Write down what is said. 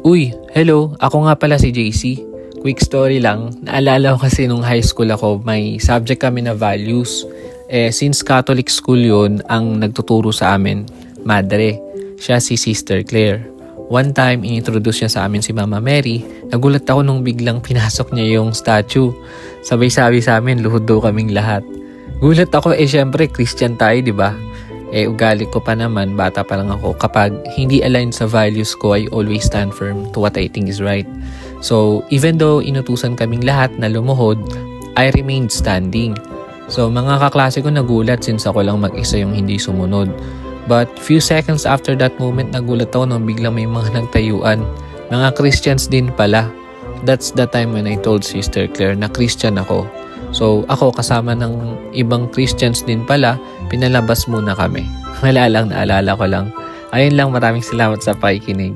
Uy, hello. Ako nga pala si JC. Quick story lang. Naalala ko kasi nung high school ako, may subject kami na values. Since Catholic school yon ang nagtuturo sa amin, Madre. Siya si Sister Claire. One time, inintroduce niya sa amin si Mama Mary. Nagulat ako nung biglang pinasok niya yung statue. Sabay sabi sa amin, luhod daw kaming lahat. Gulat ako, syempre Christian tayo, di ba? Ugali ko pa naman, bata pa lang ako. Kapag hindi aligned sa values ko, I always stand firm to what I think is right. So, even though inutusan kaming lahat na lumuhod, I remained standing. So, mga kaklase ko nagulat since ako lang mag-isa yung hindi sumunod. But few seconds after that moment, nagulat ako nung biglang may mga nagtayuan. Mga Christians din pala. That's the time when I told Sister Claire na Christian ako. So ako kasama ng ibang Christians din pala, pinalabas muna kami. Wala lang, naalala ko lang. Ayun lang, maraming salamat sa pakikinig.